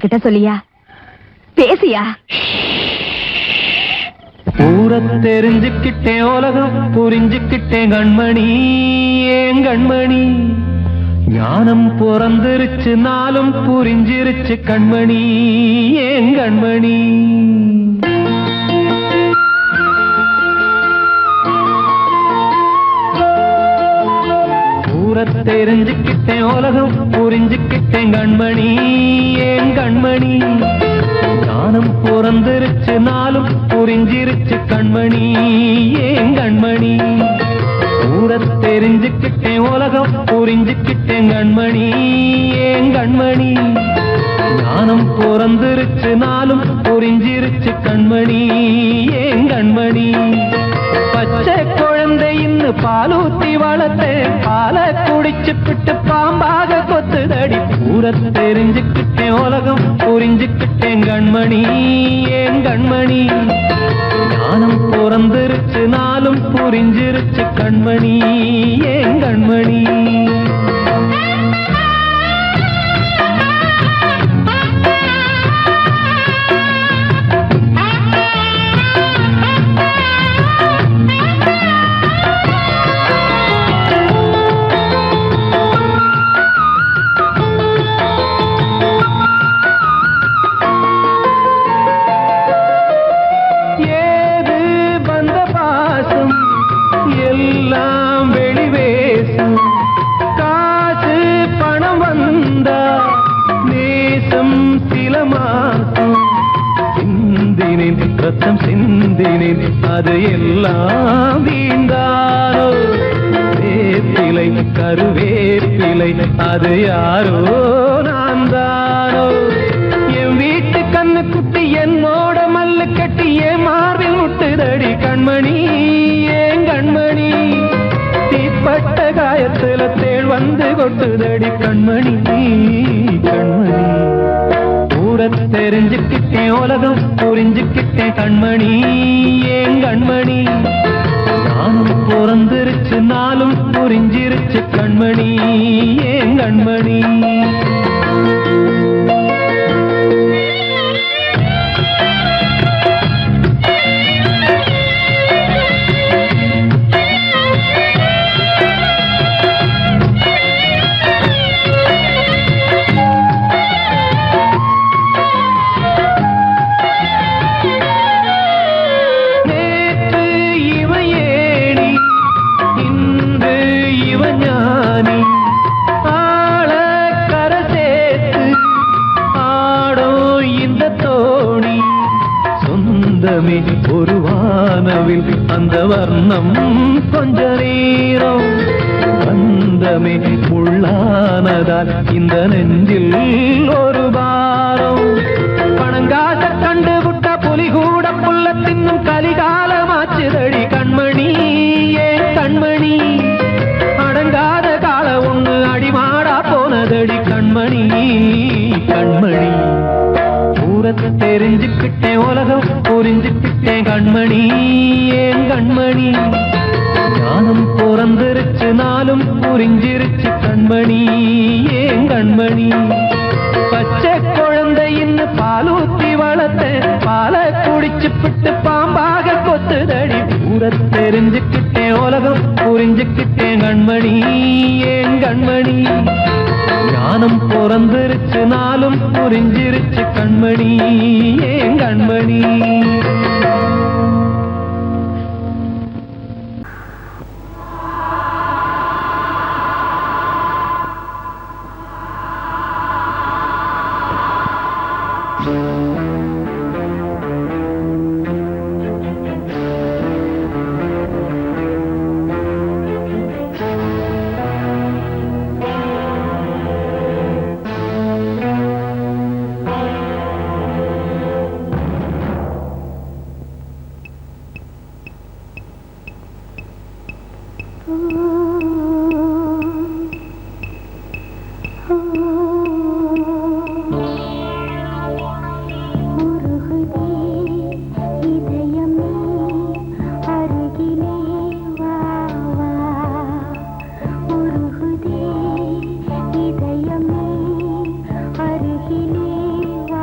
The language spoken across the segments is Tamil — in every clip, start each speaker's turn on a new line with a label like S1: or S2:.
S1: அவகிட்ட சொல்லியா? பேசியா?
S2: ஊர தெரிஞ்சுக்கிட்டேன், உலகம் புரிஞ்சுக்கிட்டேன் கண்மணி, ஏன் கண்மணி. ஞானம் பிறந்திருச்சு, நாளும் புரிஞ்சிருச்சு கண்மணி, ஏன் கண்மணி. ஊர தெரிஞ்சுக்கிட்டேன், உலகம் புரிஞ்சுக்கிட்டேன் கண்மணி, ஏன் கண்மணி. ஞானம் பிறந்திருச்சு, நாளும் புரிஞ்சிருச்சு கண்மணி, ஏன் கண்மணி. ஊர தெரிஞ்சுக்கிட்டேன், உலகம் புரிஞ்சுக்கிட்டேன் கண்மணி, ஏன் கண்மணி. ஞானம் பிறந்திருச்சு, நாளும் புரிஞ்சிருச்சு கண்மணி, ஏன் கண்மணி. பச்சை குழந்தை இன்னும் பாலூத்தி வளர்த்தேன், பாலை குடிச்சு பிட்டு பாம்பாக கொத்துதடி. ஊர தெரிஞ்சுக்கிட்டேன், உலகம் புரிஞ்சுக்கிட்டேன் கண்மணி, ஏன் கண்மணி. ஞானம் பிறந்திருச்சு, நாளும் புரிஞ்சிருச்சு கண்மணி, ஏன் கண்மணி. ரத்தம் சிந்தினேன், அது எல்லாம் வீண்டாரோ. வேப்பிலை கருவேப்பிலை, அது யாரோ நான் தானோ. என் வீட்டு கண்ணு குட்டி என்னோட மல்லு கட்டி என் மார்பில் முட்டுதடி கண்மணி, ஏன் கண்மணி. தீப்பட்ட காயத்துல தேள் வந்து கொட்டுதடி கண்மணி, கண்மணி. ஊர தெரிஞ்சுக்கிட்டேன், உலகம் புரிஞ்சுக்கிட்டேன் கண்மணி, ஏன் கண்மணி. ஞானம் பிறந்திருச்சு, நாளும் புரிஞ்சிருச்சு கண்மணி, ஏன் கண்மணி. ஒரு வானவில் அந்த வர்ணம் கொஞ்ச நேரம் வந்தமே உள்ளானதால் இந்த நெஞ்சில் ஒரு பாரம். பணங்காச கண்டு விட்ட புலி கூட புல்ல தின்னும் கலிகாலமாச்சுதடி கண்மணி, ஏன் கண்மணி. அடங்காத கால ஒண்ணு அடிமாடா போனதடி கண்மணி, கண்மணி. ஊரத்தை தெரிஞ்சுக்கிட்டேன், உலகம் புரிஞ்சுக்கிட்டேன் கண்மணி, ஏன் கண்மணி. ஞானம் பிறந்திருச்சு, நாளும் புரிஞ்சிருச்சு கண்மணி, ஏன் கண்மணி. பச்சை குழந்தை இன்னும் பாலூத்தி வளர்த்தேன், பாலை குடிச்சு பிட்டு பாம்பாக கொத்துதடி. ஊரத்தை தெரிஞ்சுக்கிட்டேன், உலகம் புரிஞ்சுக்கிட்டேன் கண்மணி, ஏன் கண்மணி. ஞானம் பிறந்திருச்சு, நாளும் புரிஞ்சிருச்சு கண்மணி, ஏன் கண்மணி.
S3: அருகிலே வா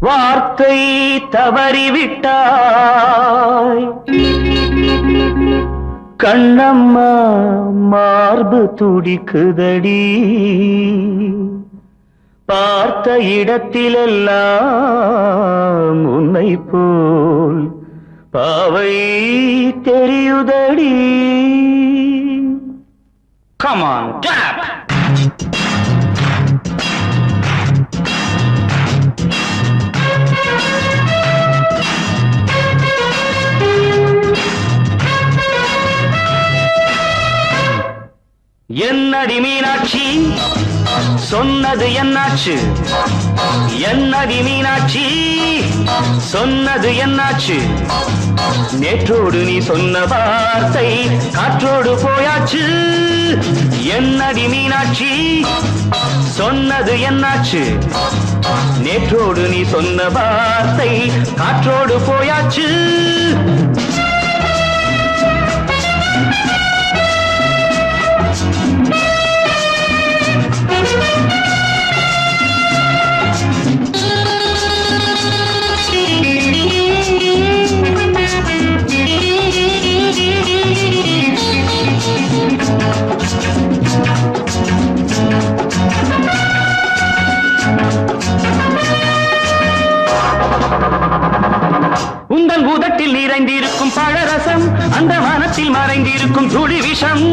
S3: வார்த்தை தவறிவிட்டாய் கண்ணம்மா மார்பு துடிக்குதடி பார்த்த இடத்திலெல்லாம் உன்னை போல் பாவை தெரியுதடி. Come on, tap! என்னடி மீனாட்சி சொன்னது என்னாச்சு? என்னடி மீனாட்சி சொன்னது என்னாச்சு? நேற்றோடு நீ சொன்ன வார்த்தை காற்றோடு போயாச்சு. என்னடி மீனாட்சி சொன்னது என்னாச்சு? நேற்றோடு நீ சொன்ன வார்த்தை காற்றோடு போயாச்சு. உந்தன் பூதத்தில் நிறைந்திருக்கும் பழரசம் அந்த வானத்தில் மறைந்திருக்கும் துளி விஷம்.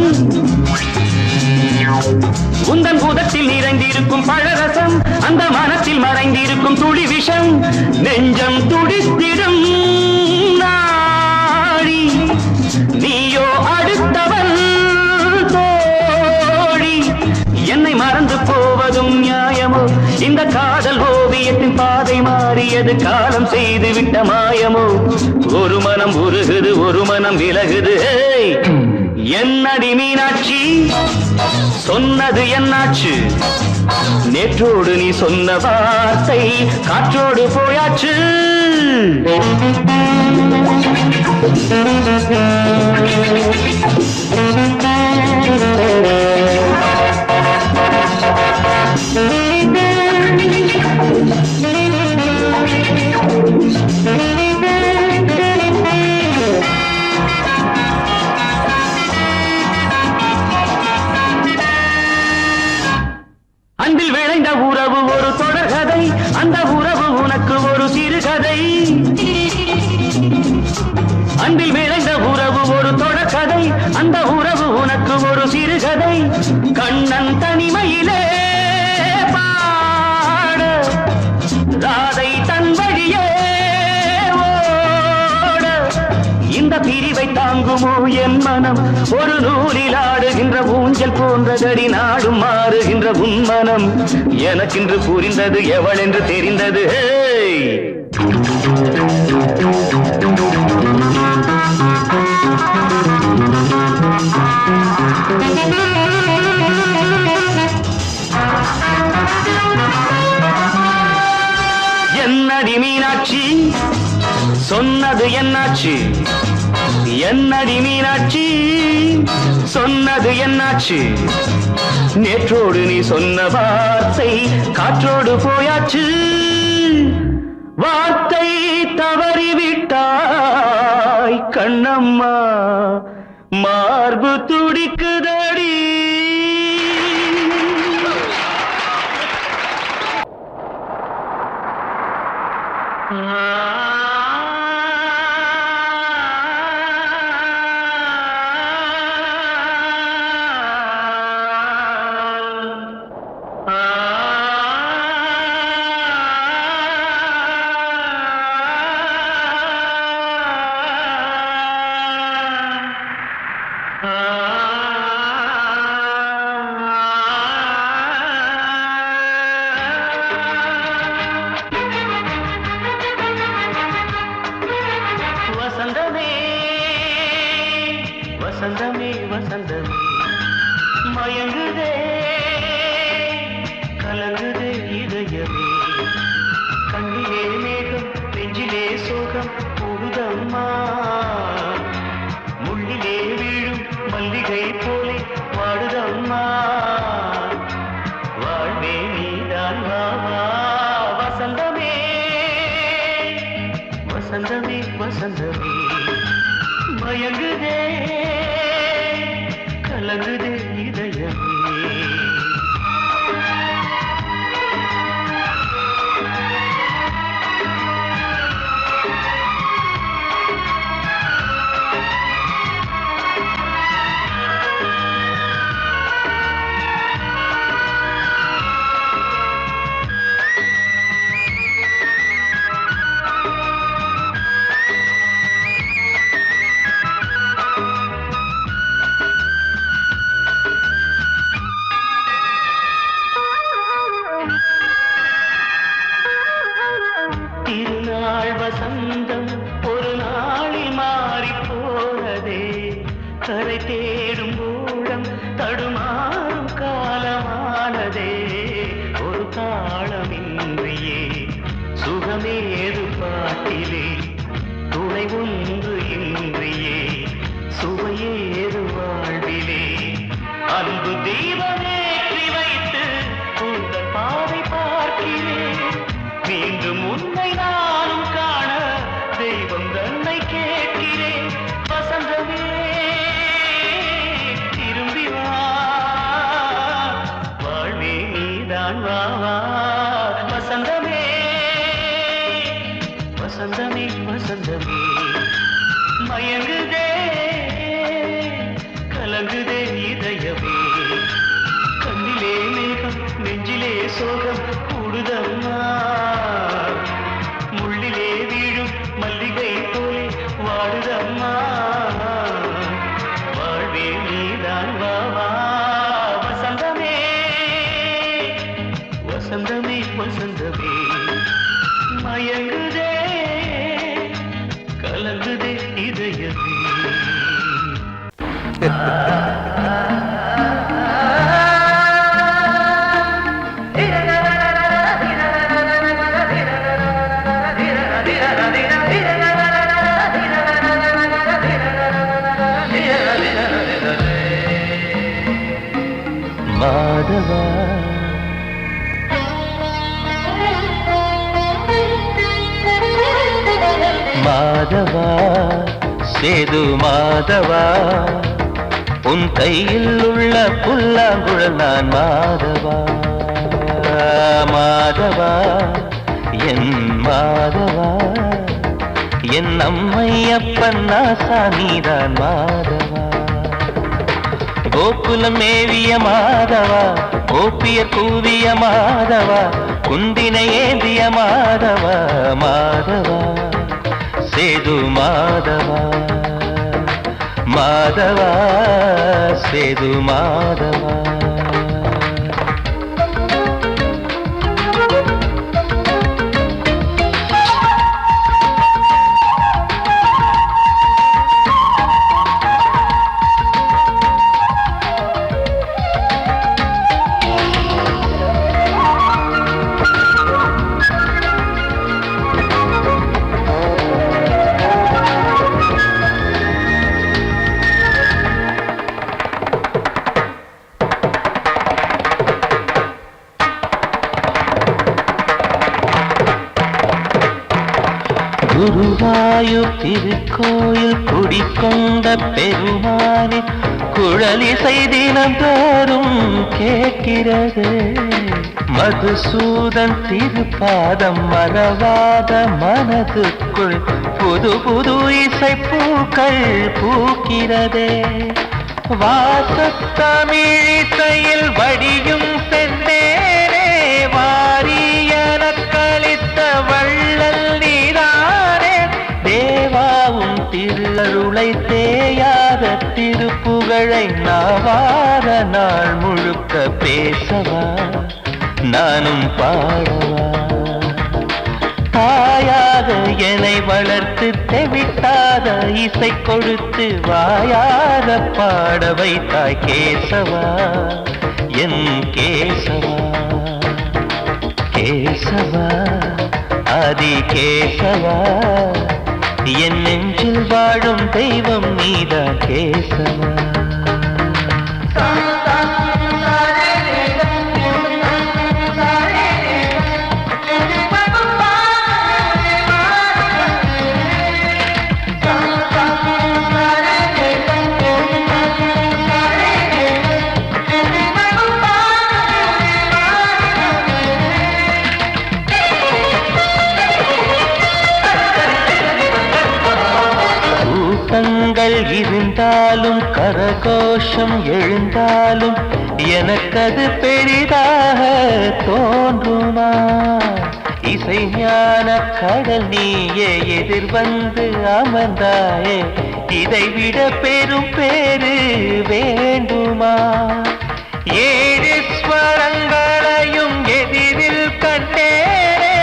S3: உந்தன் பூதத்தில் நிறைந்திருக்கும் பழரசம் அந்த வானத்தில் மறைந்திருக்கும் துளி விஷம். நெஞ்சம் துடித்திடும் நாடி நீயோ அடுத்தவன் தோழி. என்னை மறந்து போவதும் நியாயமோ? இந்த காதல் ஓவியத்தின் பாதை மாறியது காலம் செய்து விட்ட மாயமோ? ஒரு மனம் உருகுது ஒரு மனம் விலகுது. என்னடி மீனாட்சி சொன்னது என்னாச்சு? நேற்றோடு நீ சொன்ன வார்த்தை காற்றோடு போயாச்சு. அன்பில் விளைந்த உறவு ஒரு தொடர்கதை, அந்த உறவு உனக்கு ஒரு சிறுகதை. அன்பில் விளைந்த உறவு ஒரு தொடர்கதை, அந்த உறவு உனக்கு ஒரு சிறுகதை. கண்ணன் தனிமையிலே பாட ராதை தன் வழியே ஓட. இந்த பிரிவை தாங்குமோ என் மனம்? ஒரு நூலில் ஆடுகின்ற ஊஞ்சல் போன்றதடி நாடும் மாறுகின்ற உன்மனம். எனக்கென்று புரிந்தது எவள் என்று தெரிந்தது. என்னடி மீனாட்சி சொன்னது என்னாச்சு? என்னடி மீனாட்சி சொன்னது என்னாச்சு? நேற்றோடு நீ சொன்ன வார்த்தை காற்றோடு போயாச்சு. வார்த்தை தவறிவிட்டாய் கண்ணம்மா மார்பு துடிக்குதடி. வசந்தமே வசந்தமே வசந்தமே மயங்குதே கலங்குதே இதயமே. கண்ணிலே மேகம் நெஞ்சிலே சோகம் புகுதம்மா. முள்ளிலே வீழும் மல்லிகை போலே வாடுதம்மா. வாழ்வே நீதான் வா வா வசந்தமே மயங்குதே கலங்குதே இதயமே திருநாள் வசந்தம் ஒரு நாளில் மாறி போனதே கரை தேடும் ஊழம் தடுமாறும் காலமானதே ஒரு தாளமின்றியே சுகமேது பாட்டிலே துணை ஒன்று இன்றியே சுவையேது வாழ்விலே அன்பு தீபமேற்றி வைத்து உங்கள் பாதை பார்க்கிறேன் மீண்டும் உன்னை நானும் காண தெய்வம் தன்னை கேட்கிறேன் வசந்தமே திரும்பி வா வாழ்வே நீதான் வா வா வசந்தமே வசந்தமே வசந்தமே மயங்குதே கலங்குதே இதயமே கண்ணிலே மேகம் நெஞ்சிலே சோகம் கூடுதம்மா முள்ளிலே வீழும் மல்லிகை போலே வாடுதம்மா வாழ்வே நீதான் வா வா வசந்தமே வசந்தமே வசந்தமே மயங்குதே கலங்குதே இதயமே
S2: மாதவா மாதவா சேது மாதவா உன் கையில் உள்ள புல்லாங்குழல் நான் மாதவா மாதவா என் மாதவா என் அம்மையப்பன் நாசா நீதான் மாதவா கோகுலம் மேவிய மாதவா கோப்பிய கூவிய மாதவா குந்தினை ஏந்திய மாதவா மாதவா சேது மாதவா மாதவா சேது மாதவா குருவாயூர் திருக்கோயில் குடிக்கொண்ட பெருமானி குழலிசை தினந்தோறும் கேட்கிறது மதுசூதன் திருப்பாதம் மறவாத மனதுக்குள் புது புது இசைப்பூக்கள் பூக்கிறதே வாசத்தமிழிசையில் வடியும் செந்தேனே வாரியன கழித்த வள்ளல் நீதானே தேவாவும் திருளருளை தேயாத திருப்புகழை நாவார நாள் முழுக்க பேசவா நானும் பாடவா தாயாக என்னை வளர்த்து தெவிட்டாத இசை கொடுத்து வாயாக பாட வைத்தாய் கேசவா என் கேசவா கேசவா ஆதி கேசவா என் நெஞ்சில் வாழும் தெய்வம் நீதான் கேசவா கூட்டங்கள் இருந்தாலும் கரகோஷம் எழுந்தாலும் எனக்கது பெரிதாக தோன்றுமா? இசை ஞான கடல் நீயே எதிர்வந்து அமர்ந்தாயே, இதைவிட பெரும் பேரு வேண்டுமா? ஏழு ஸ்வரங்களையும் எதிரில் கண்டேனே,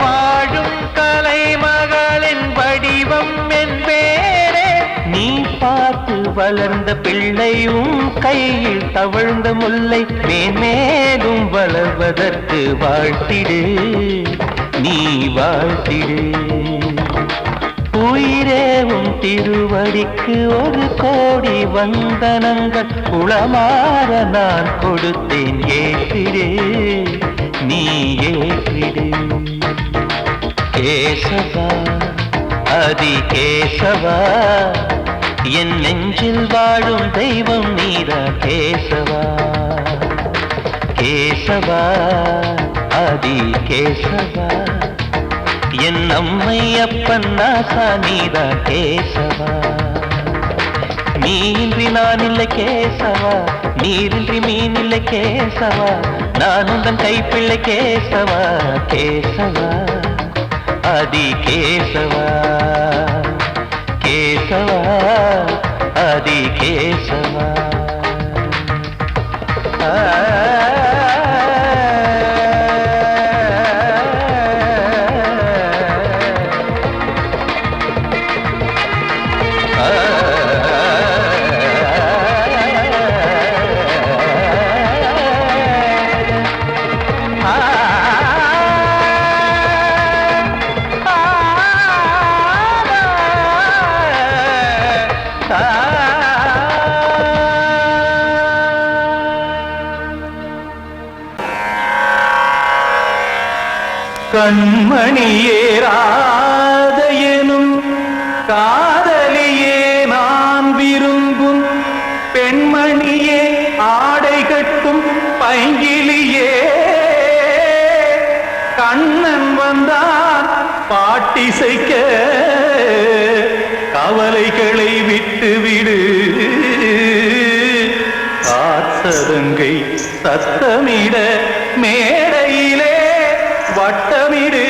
S2: வாழும் கலைமகளின் வடிவம் என்பேனே. நீ பார்த்து வளர்ந்த பிள்ளையும் கையில் தவழ்ந்த முல்லை மேன்மேலும் வளர்வதற்கு வாழ்த்திடு, நீ வாழ்த்திடு. உயிரேவும் திருவடிக்கு ஒரு கோடி வந்தனங்கள் உளமாற நான் கொடுத்தேன், ஏற்றிடு, நீ ஏற்றிடு. கேசவா அதி கேசவா, என் நெஞ்சில் வாழும் தெய்வம் நீதான் கேசவா. கேசவா அதி கேசவா, என் அம்மை அப்பன் நாசா நீதான் கேசவா. நீன்றி நான் இல்லை கேசவா, நீரின்றி மீன் இல்லை கேசவா, நான் உந்தன் கைப்பிள்ளை கேசவா. கேசவா அதி கேசவா, கேசவா அதி கேசவா.
S3: கண்மணியே ராதையனும் காதலியே நான் விரும்பும் பெண்மணியே, ஆடை கட்டும் பைங்கிலியே, கண்ணன் வந்தான் பாட்டிசைக்க, கவலைகளை விட்டுவிடு. காத்ததங்கை சத்தமிட மேடையிலே வட்டமிடு.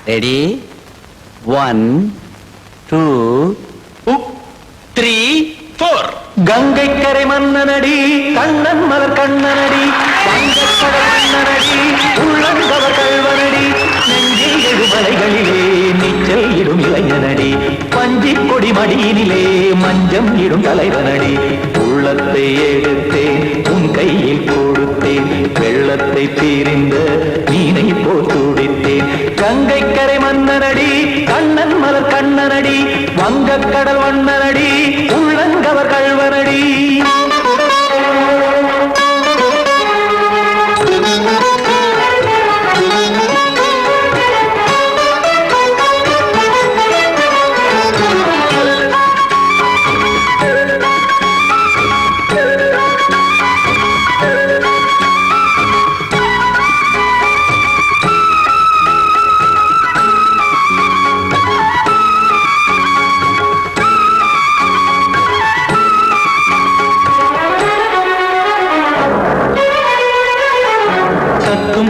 S4: ரெடி? 1 2 3 4.
S3: கங்கை கரை மன்னனடி, கண்ணன் மலர் கண்ணனடி, வங்கக்கடல் மன்னனடி, உள்ளங்கவர் கல்வனடி, நெஞ்சில் எழுமலைகளிலே நீச்சல் இடும் இளைஞனடி, பஞ்சி கொடி மடியினிலே மஞ்சம் இடும் தலைவனடி. உள்ளத்தை எடுத்தேன் உன் கையில் கொடுத்தேன், வெள்ளத்தை தீரிந்த மீனை போல் துடித்தேன். கங்கை கரை மன்னனடி, கண்ணன் மலர் கண்ணனடி, வங்கக்கடல் வண்ணனடி, உள்ளங்கவர் கல்வனடி.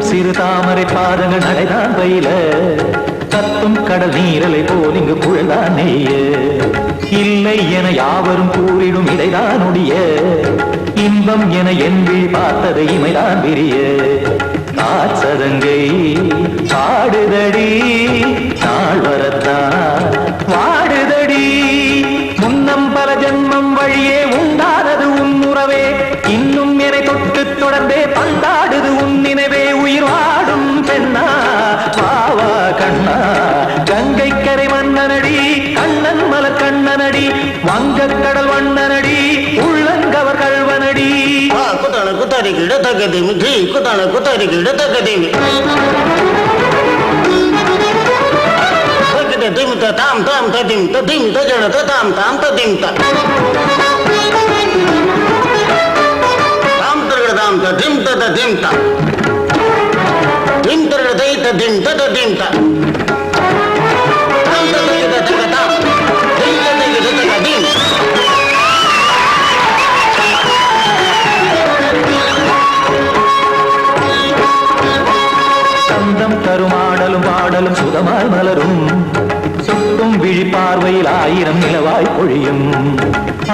S3: சிறு தாமரை பாதங்கள் நடைதான் பயில, கத்தும் கடல் நீரலை போல் இங்கு புழல்தான் நெய்ய. இல்லை என யாவரும் கூறிடும் இடைதான் உடைய, இன்பம் என என்பி பார்த்தது இமைதான் விரிய. காச்சதங்கை பாடுதடி நாள் வரத்தான் வாடுதடி, முன்னம் பல ஜென்மம் வழியே உண்டானது உன் உறவே, இன்னும் என்னை தொட்டு தொடர்ந்தே பந்தாடுது உன் நினைவே. உயிர் வாடும் பெண்ணா பாவா கண்ணா, கங்கை கரை மன்னனடி, கண்ணன் மலர் கண்ணனடி, வங்கக்கடல் வண்ணனடி, உள்ளங்கவர் கல்வனடி.
S5: குத்தான குத்தாரி கிட தக்கதிமி, குத்தான குத்தாரி கிட தக்கதிமி, திமித்த தாம் தாம் ததிம் ததிம் தஜன தாம் தாம் ததிம் த. tam ta dim ta da dim ta. Dim ta da dai ta dim ta da dim ta. Tam ta da da da da. Dim ta da da da dim.
S3: சந்தம் தருமாடலும் பாடலும் சுதமாய் மலரும் சுட்டும் விழி பார்வையில் 1000 நிலவாய் பொழியும்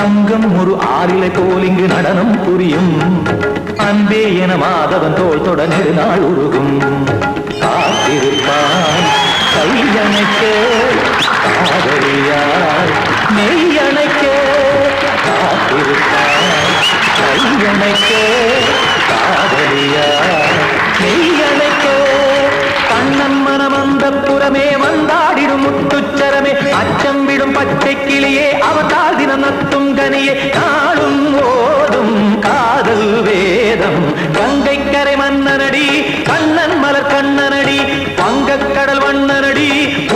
S3: அங்கம் ஒரு ஆறிலை போல் இங்கு நடனம் புரியும் அன்பே என மாதவன் தோள் தொட நெடுநாள் உருகும் காத்திருப்பான் கையணைக்க காதலியார் மெய்யணைக்க காத்திருப்பான் கையணைக்க காதலியார் மெய்யணைக்க கண்ணன் மனம் அந்த புறமே வந்தாடிடும் முத்துச்சரமே அச்சம் விடும் பச்சை கிளியே அவதால் தினம் நத்தும் கனியே நாளும் ஓதும் காதல் வேதம் கங்கை கரை மன்னனடி கண்ணன் மலர் கண்ணனடி வங்கக் கடல் வண்ணனடி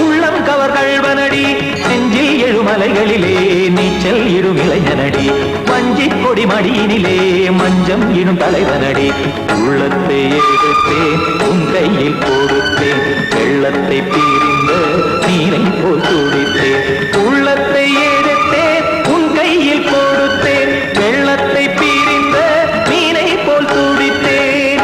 S3: உள்ளம் கவர் கழ்வனடி நெஞ்சில் எழுமலைகளிலே நீச்சல் இடும் இளைஞனடி வஞ்சி கொடி மடியினிலே மஞ்சம் இடும் தலைவனடி உள்ளத்தை எடுத்தேன் உன் கையில் கொடுத்தேன் வெள்ளத்தை பிரிந்த நீரை போல் துடித்தேன் உள்ளத்தை எடுத்தேன் உன் கையில் கொடுத்தேன் வெள்ளத்தை பிரிந்த நீரை போல் துடித்தேன்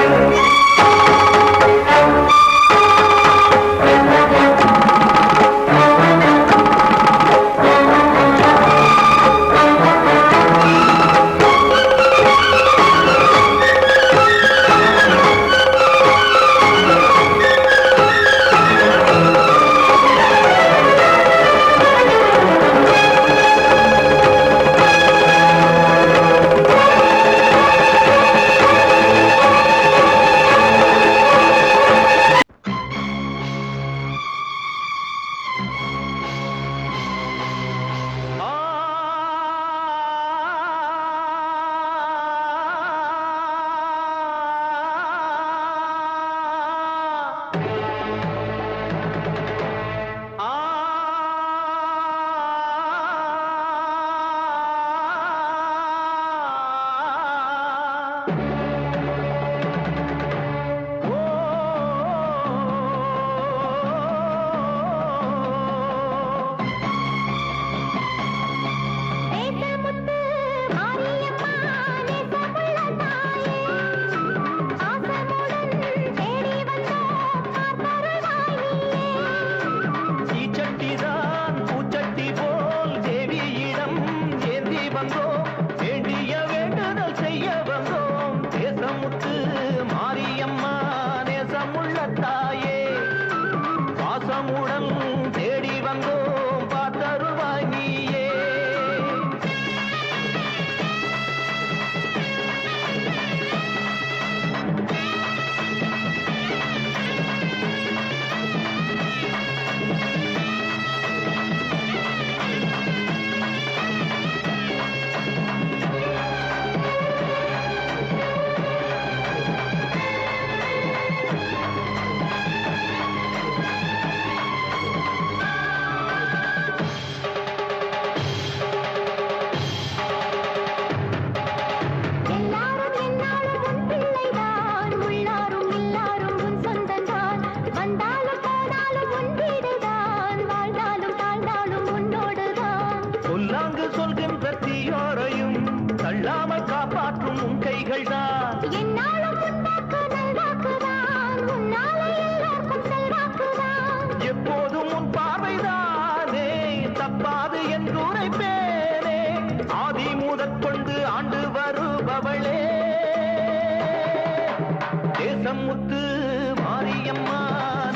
S3: தேசமுத்து மாரியம்மா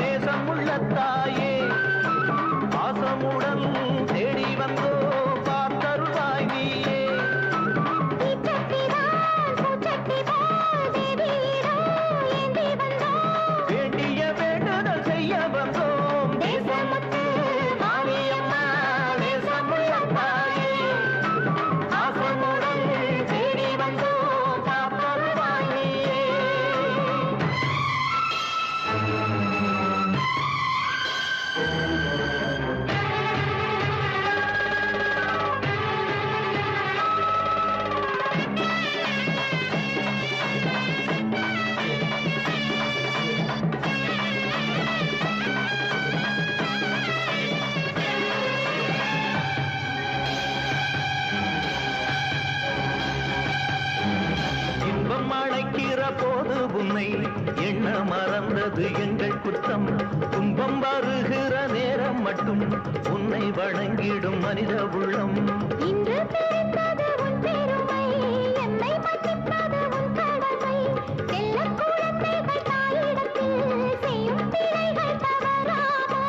S3: நேசமுள்ள தாயே பாசமுடன் தேடி வந்தோ பார்த்தருளாய் நீயே வேண்டிய வேண்டுதல் செய்ய வந்தோம் தேசமுத்து மாரியம்மா நேசமுள்ள தாயே பாசமுடன் தேடி வந்தோ பார்த்தருளாய் நீயே
S2: போது உன்னை எண்ண மறந்தது எங்கள் குற்றம். துன்பம் வருகிற நேரம் மட்டும் உன்னை வணங்கிடும் மனித உள்ளம்.
S1: இன்று பிறந்தது உன் பெருமை, என்னை மன்னிப்பது உன் கடமை. செல்லக் குழந்தைகள் தாயிடத்தில் செய்யும் பிழைகள் தவறாமோ?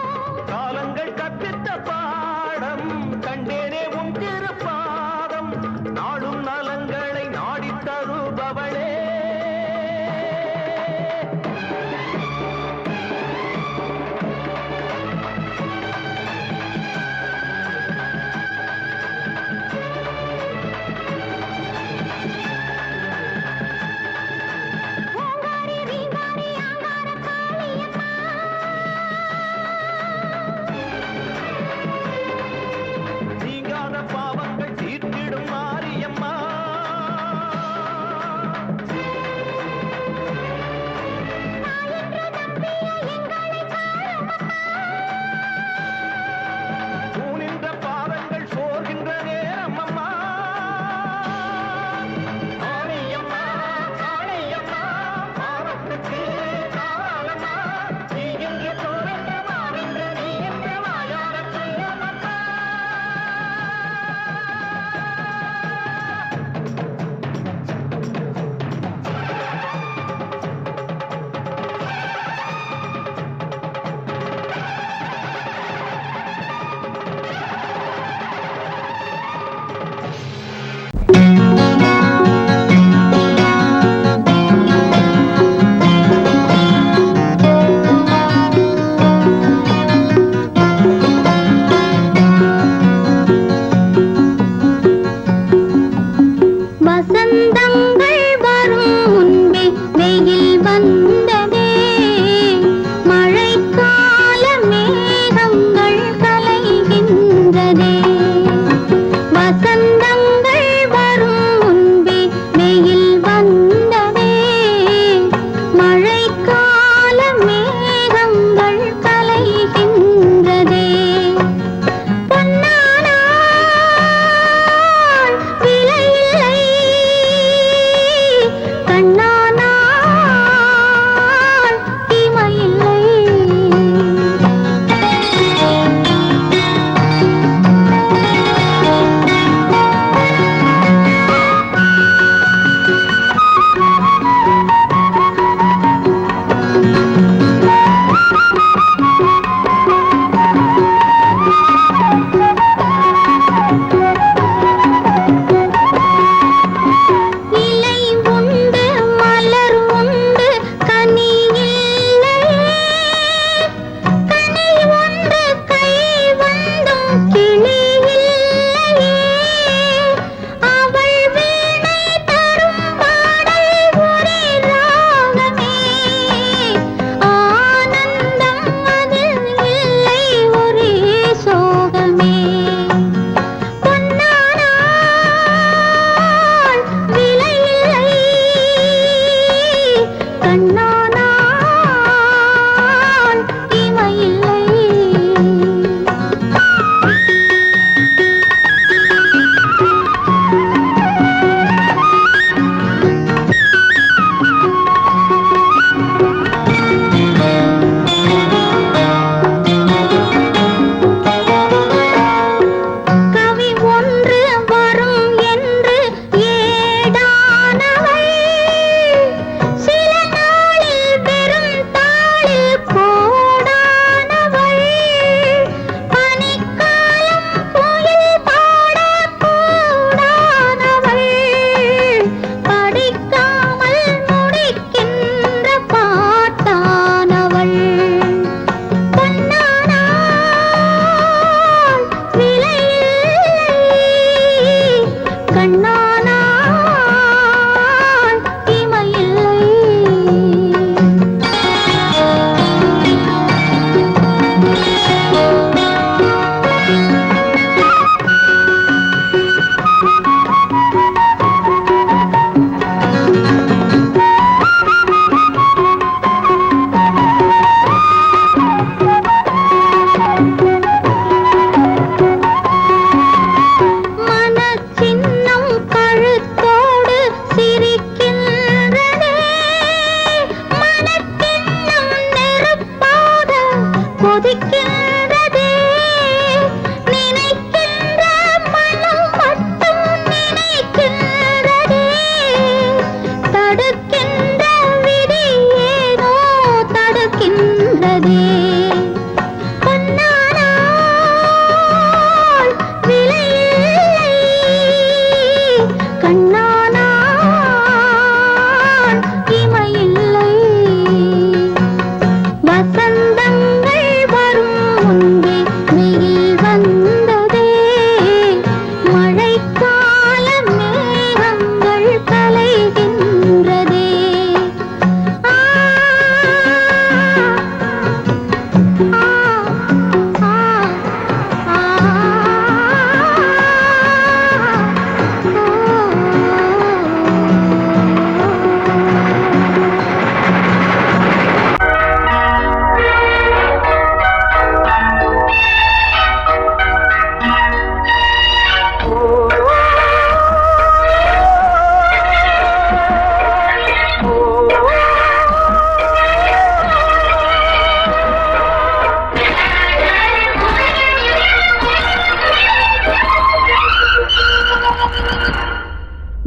S2: காலங்கள் கற்பித்த பாடம் கண்டேனே உன் திருப்பாதம். நாடும் நலங்களை நாடித் தருபவளே.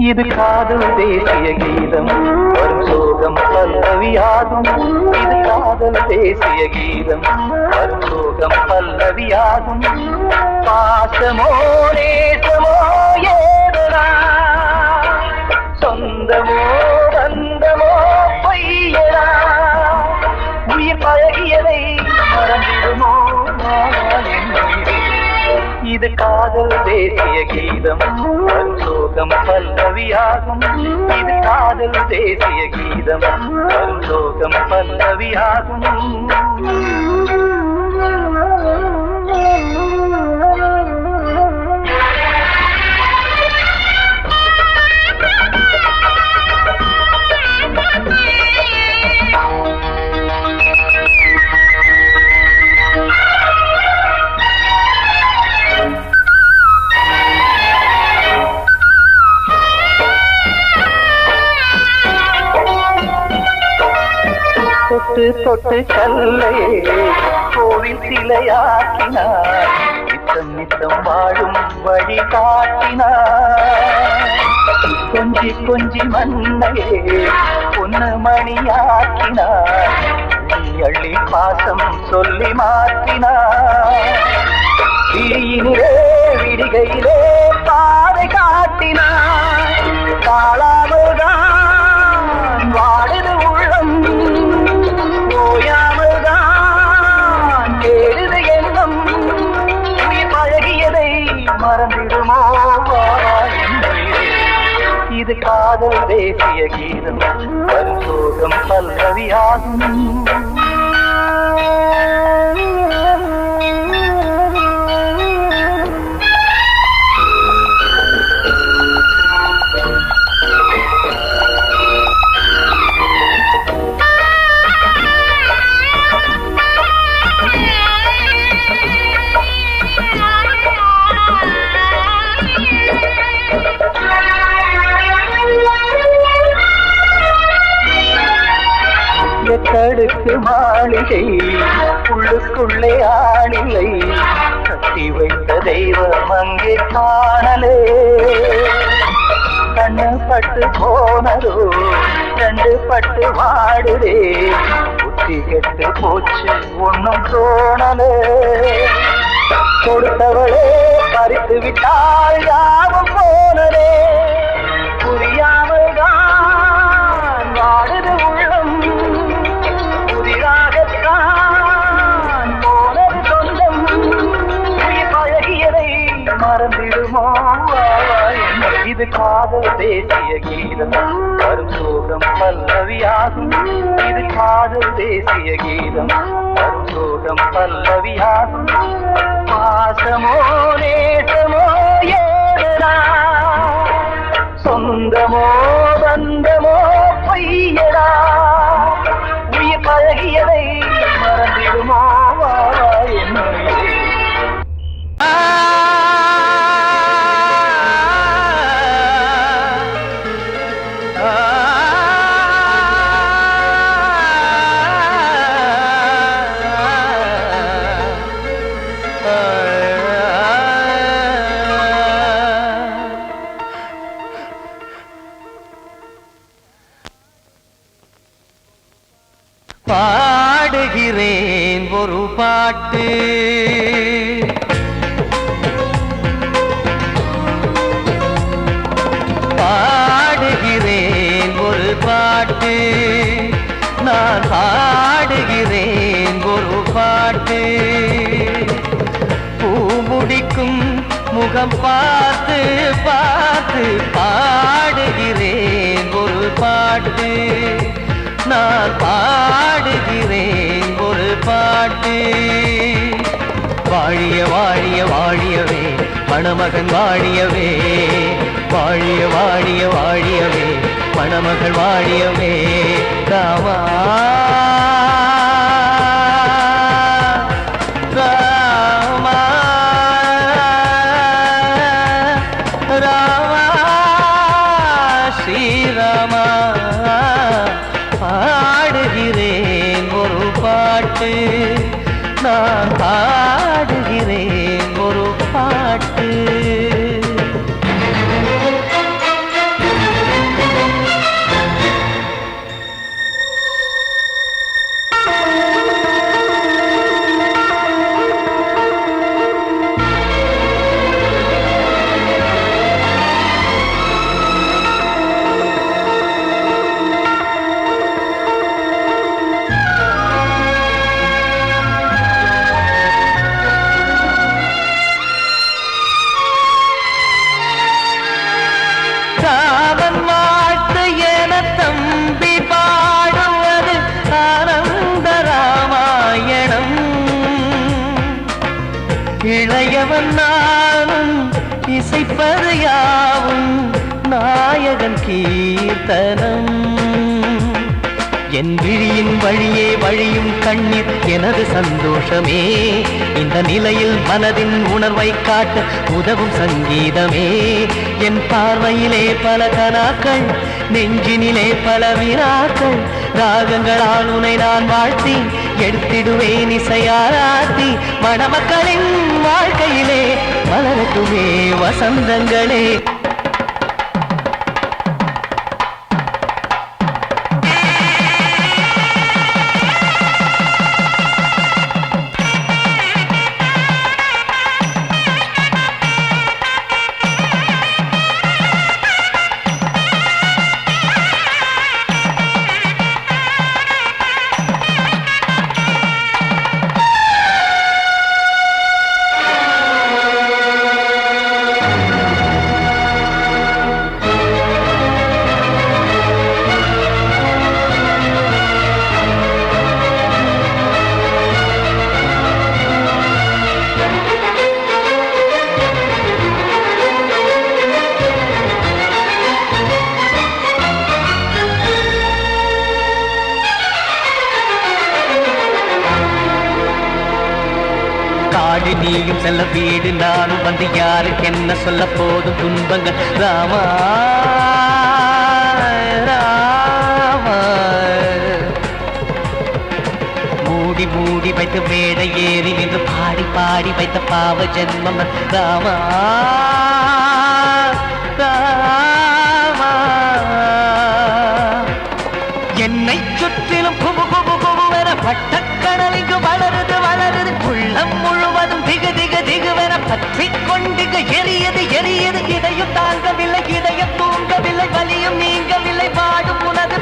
S2: இது காதல் தேசிய கீதம் வரும் சோகம் பல்லவியாகும் இது காதல் தேசிய கீதம் வரும் சோகம் பல்லவியாகும் பாசமோ நேசமோ ஏதனா சொந்தமோ பந்தமோ பொய்யனா உயிர் பழகியதை மறந்திடுமோ இது காதல் தேசிய கீதம் வரும் சோகம் பல்லவியாகும் இது காதல் தேசிய கீதம் வரும் சோகம் பல்லவியாகும் தொட்டு தொட்டு கல்லையே கோவில் சிலையாக்கினார் நித்தம் நித்தம் வாழும் வழி காட்டினார் கொஞ்சி கொஞ்சி மண்ணையே பொன்னு மணியாக்கினார் அள்ளி பாசம் சொல்லி மாற்றினார் விழியினிலே விடிகையிலே பாதை காட்டினார் காளாமல்தான் வாடுது உள்ளம் ஓயாமல்தான் கேடுது எண்ணம் உயிர் பழகியதை மறந்திடுமோ இது காதல் தேசிய கீதம் வரும் சோகம் பல்லவியாகும் கடுக்கு மாளிகை உள்ளுக்குள்ளே ஆளிலை கட்டி வைத்த தெய்வம் அங்கே காணலே கண்ணு பட்டு போனதோ ரெண்டு பட்டு வாடுதே புத்தி கெட்டு போச்சு ஒன்னும் தோணலே கொடுத்தவளே பறித்து விட்டால் யாவும் போனதே புரியாமல் தான் வாடுது உள்ளம் புதிராகத்தான் போனது சொந்தம் உயிர் பழகியதை மறந்திடுமோ இது காதல் தேசிய கீதம் வரும் சோகம் பல்லவியாகும் இது காதல் தேசிய கீதம் வரும் சோகம் பல்லவியாகும் பாசமோ நேசமோ ஏதனா சொந்தமோ பந்தமோ பொய்யடா உயிர் பழகியதை மறந்திடுமோ என்னுடைய பாடுகிறேன் ஒரு பாட்டு பாடுகிறேன் ஒரு பாட்டு நான் பாடுகிறேன் ஒரு பாட்டு பூ முடிக்கும் முகம் பார்த்து பார்த்து பாடுகிறேன் ஒரு பாட்டு நான் பாடுகிறேன் ஒரு பாட்டு வாழிய வாழிய வாழியவே மணமகன் வாழியவே வாழிய வாழிய வாழியவே மணமகள் வாழியவே ராமா ராமா ராமா ஸ்ரீராமா பாடுகிறேன் ஒரு பாட்டு நான் பாடுகிறேன் ஒரு பாட்டு நாயகன் கீர்த்தனம் என் விழியின் வழியே வழியும் கண்ணீர் எனது சந்தோஷமே இந்த நிலையில் மனதின் உணர்வை காட்ட உதவும் சங்கீதமே என் பார்வையிலே பல கனாக்கள் நெஞ்சினிலே பல வினாக்கள் ராகங்களால் உனை நான் வாழ்த்தி எடுத்திடுவேன் இசையாராத்தி மணமக்களின் வாழ்க்கையிலே மலரட்டுமே வசந்தங்களே காடு நீயும் செல்ல வீடு நானும் வந்து யாருக்கு என்ன சொல்ல போதும் துன்பங்கள் ராமா ராமா மூடி மூடி வைத்து மேடை ஏறி நின்று பாடி பாடி வைத்த பாவ ஜென்மம் ராமா ராமா என்னை சுற்றிலும் குபு குபு குபுவென பட்டக்கடல் இங்கு வளருது வளருது உள்ளம் முழுவதும் திகு திகு திகுவென பற்றி கொண்டு எரியது எரியது இதையும் தாங்கவில்லை இதயம் தூங்கவில்லை வலியும் நீங்கவில்லை பாடும் உனது